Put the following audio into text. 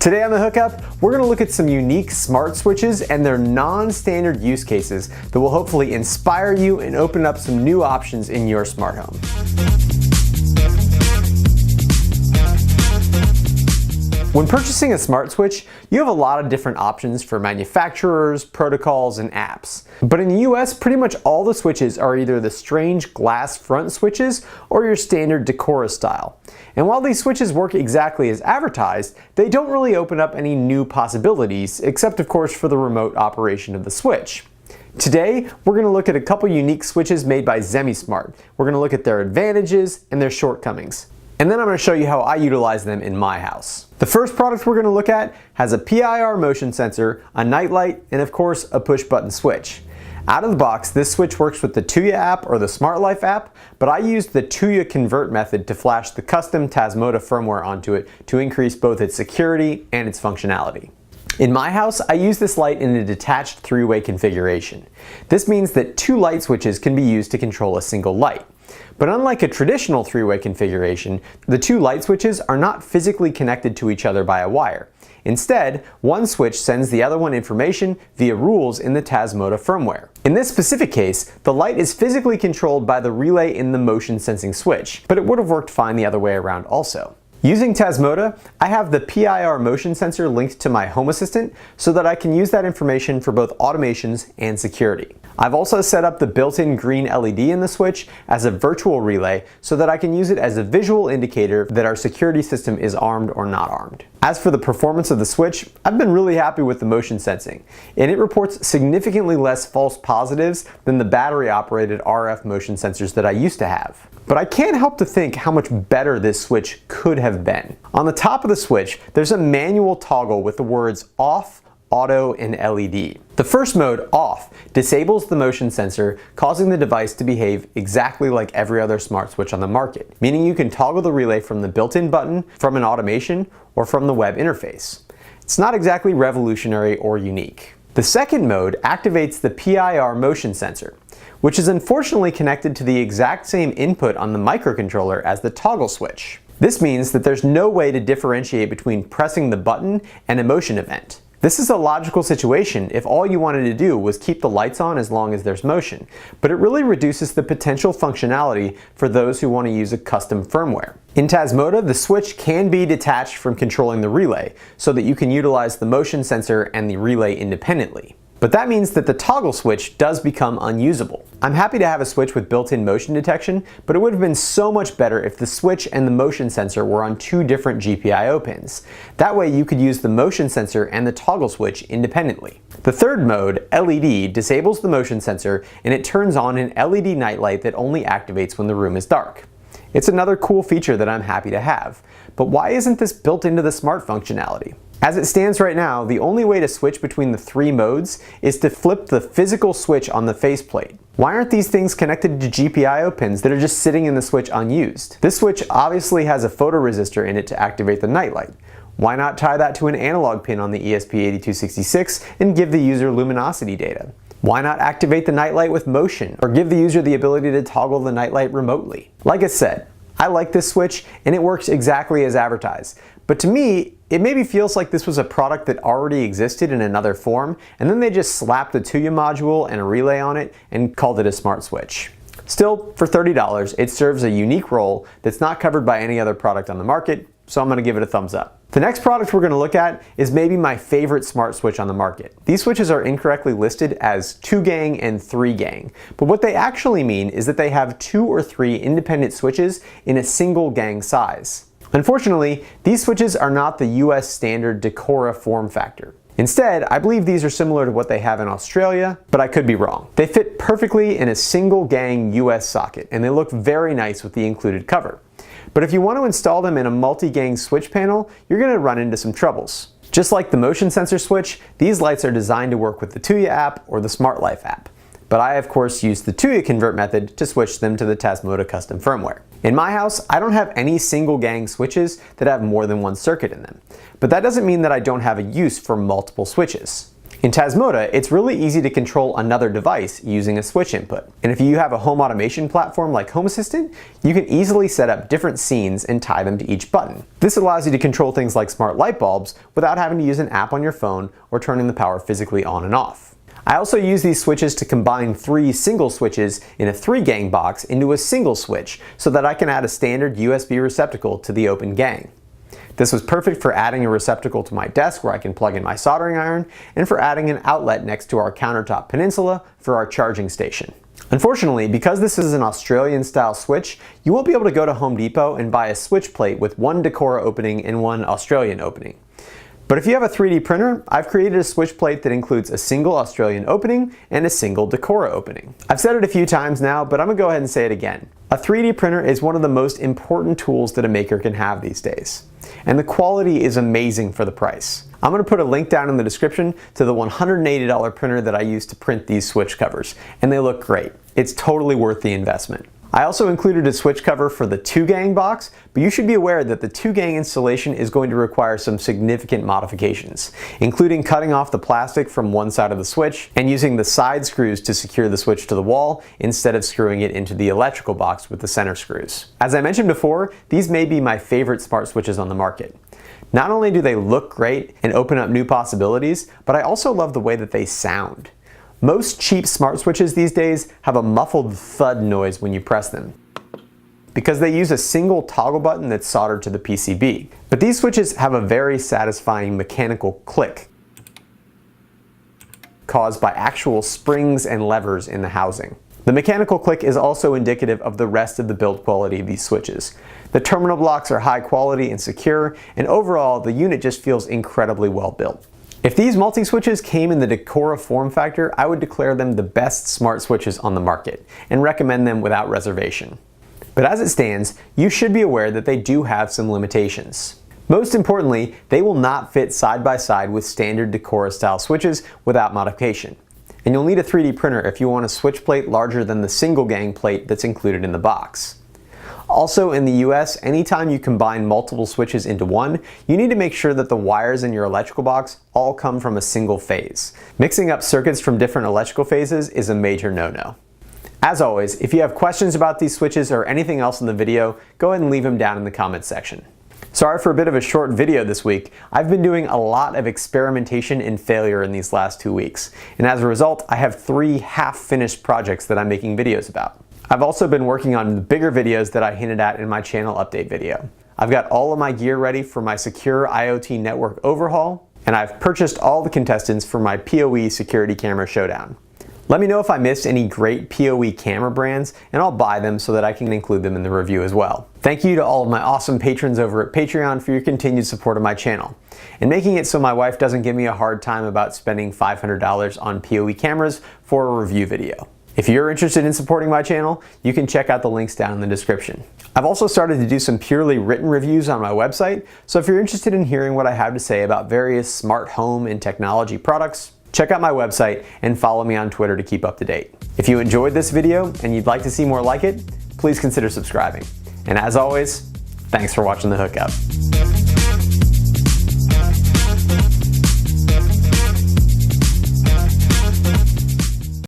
Today on The Hookup, we're going to look at some unique smart switches and their non-standard use cases that will hopefully inspire you and open up some new options in your smart home. When purchasing a smart switch, you have a lot of different options for manufacturers, protocols, and apps. But in the US, pretty much all the switches are either the strange glass front switches or your standard Decora style. And while these switches work exactly as advertised, they don't really open up any new possibilities, except of course for the remote operation of the switch. Today, we're going to look at a couple unique switches made by ZemiSmart. We're going to look at their advantages and their shortcomings. And then I'm going to show you how I utilize them in my house. The first product we're going to look at has a PIR motion sensor, a nightlight, and of course a push button switch. Out of the box, this switch works with the Tuya app or the Smart Life app, but I used the Tuya convert method to flash the custom Tasmota firmware onto it to increase both its security and its functionality. In my house, I use this light in a detached three-way configuration. This means that two light switches can be used to control a single light. But unlike a traditional three-way configuration, the two light switches are not physically connected to each other by a wire. Instead, one switch sends the other one information via rules in the Tasmota firmware. In this specific case, the light is physically controlled by the relay in the motion sensing switch, but it would have worked fine the other way around also. Using Tasmota, I have the PIR motion sensor linked to my Home Assistant so that I can use that information for both automations and security. I've also set up the built-in green LED in the switch as a virtual relay so that I can use it as a visual indicator that our security system is armed or not armed. As for the performance of the switch, I've been really happy with the motion sensing, and it reports significantly less false positives than the battery-operated RF motion sensors that I used to have. But I can't help to think how much better this switch could have been. On the top of the switch, there's a manual toggle with the words off, auto, and LED. The first mode, off, disables the motion sensor, causing the device to behave exactly like every other smart switch on the market, meaning you can toggle the relay from the built-in button, from an automation, or from the web interface. It's not exactly revolutionary or unique. The second mode activates the PIR motion sensor, which is unfortunately connected to the exact same input on the microcontroller as the toggle switch. This means that there's no way to differentiate between pressing the button and a motion event. This is a logical situation if all you wanted to do was keep the lights on as long as there's motion, but it really reduces the potential functionality for those who want to use a custom firmware. In Tasmota, the switch can be detached from controlling the relay so that you can utilize the motion sensor and the relay independently. But that means that the toggle switch does become unusable. I'm happy to have a switch with built-in motion detection, but it would have been so much better if the switch and the motion sensor were on two different GPIO pins. That way you could use the motion sensor and the toggle switch independently. The third mode, LED, disables the motion sensor and it turns on an LED nightlight that only activates when the room is dark. It's another cool feature that I'm happy to have. But why isn't this built into the smart functionality? As it stands right now, the only way to switch between the three modes is to flip the physical switch on the faceplate. Why aren't these things connected to GPIO pins that are just sitting in the switch unused? This switch obviously has a photoresistor in it to activate the nightlight. Why not tie that to an analog pin on the ESP8266 and give the user luminosity data? Why not activate the nightlight with motion or give the user the ability to toggle the nightlight remotely? Like I said, I like this switch and it works exactly as advertised. But to me, it maybe feels like this was a product that already existed in another form, and then they just slapped the Tuya module and a relay on it and called it a smart switch. Still, for $30, it serves a unique role that's not covered by any other product on the market, so I'm going to give it a thumbs up. The next product we're going to look at is maybe my favorite smart switch on the market. These switches are incorrectly listed as 2-gang and 3-gang, but what they actually mean is that they have 2 or 3 independent switches in a single gang size. Unfortunately, these switches are not the US standard Decora form factor. Instead, I believe these are similar to what they have in Australia, but I could be wrong. They fit perfectly in a single gang US socket, and they look very nice with the included cover. But if you want to install them in a multi-gang switch panel, you're going to run into some troubles. Just like the motion sensor switch, these lights are designed to work with the Tuya app or the Smart Life app. But I of course used the Tuya convert method to switch them to the Tasmota custom firmware. In my house, I don't have any single gang switches that have more than one circuit in them. But that doesn't mean that I don't have a use for multiple switches. In Tasmota, it's really easy to control another device using a switch input. And if you have a home automation platform like Home Assistant, you can easily set up different scenes and tie them to each button. This allows you to control things like smart light bulbs without having to use an app on your phone or turning the power physically on and off. I also use these switches to combine 3 single switches in a 3-gang box into a single switch so that I can add a standard USB receptacle to the open gang. This was perfect for adding a receptacle to my desk where I can plug in my soldering iron, and for adding an outlet next to our countertop peninsula for our charging station. Unfortunately, because this is an Australian style switch, you won't be able to go to Home Depot and buy a switch plate with one Decora opening and one Australian opening. But if you have a 3D printer, I've created a switch plate that includes a single Australian opening and a single Decora opening. I've said it a few times now, but I'm gonna go ahead and say it again. A 3D printer is one of the most important tools that a maker can have these days. And the quality is amazing for the price. I'm gonna put a link down in the description to the $180 printer that I use to print these switch covers, and they look great. It's totally worth the investment. I also included a switch cover for the 2-gang box, but you should be aware that the 2-gang installation is going to require some significant modifications, including cutting off the plastic from one side of the switch and using the side screws to secure the switch to the wall instead of screwing it into the electrical box with the center screws. As I mentioned before, these may be my favorite smart switches on the market. Not only do they look great and open up new possibilities, but I also love the way that they sound. Most cheap smart switches these days have a muffled thud noise when you press them, because they use a single toggle button that's soldered to the PCB. But these switches have a very satisfying mechanical click caused by actual springs and levers in the housing. The mechanical click is also indicative of the rest of the build quality of these switches. The terminal blocks are high quality and secure, and overall the unit just feels incredibly well built. If these multi-switches came in the Decora form factor, I would declare them the best smart switches on the market and recommend them without reservation. But as it stands, you should be aware that they do have some limitations. Most importantly, they will not fit side by side with standard Decora style switches without modification. And you'll need a 3D printer if you want a switch plate larger than the single gang plate that's included in the box. Also in the US, anytime you combine multiple switches into one, you need to make sure that the wires in your electrical box all come from a single phase. Mixing up circuits from different electrical phases is a major no-no. As always, if you have questions about these switches or anything else in the video, go ahead and leave them down in the comments section. Sorry for a bit of a short video this week. I've been doing a lot of experimentation and failure in these last 2 weeks, and as a result, I have 3 half-finished projects that I'm making videos about. I've also been working on the bigger videos that I hinted at in my channel update video. I've got all of my gear ready for my secure IoT network overhaul, and I've purchased all the contestants for my PoE security camera showdown. Let me know if I missed any great PoE camera brands, and I'll buy them so that I can include them in the review as well. Thank you to all of my awesome patrons over at Patreon for your continued support of my channel, and making it so my wife doesn't give me a hard time about spending $500 on PoE cameras for a review video. If you're interested in supporting my channel, you can check out the links down in the description. I've also started to do some purely written reviews on my website, so if you're interested in hearing what I have to say about various smart home and technology products, check out my website and follow me on Twitter to keep up to date. If you enjoyed this video and you'd like to see more like it, please consider subscribing. And as always, thanks for watching The Hookup.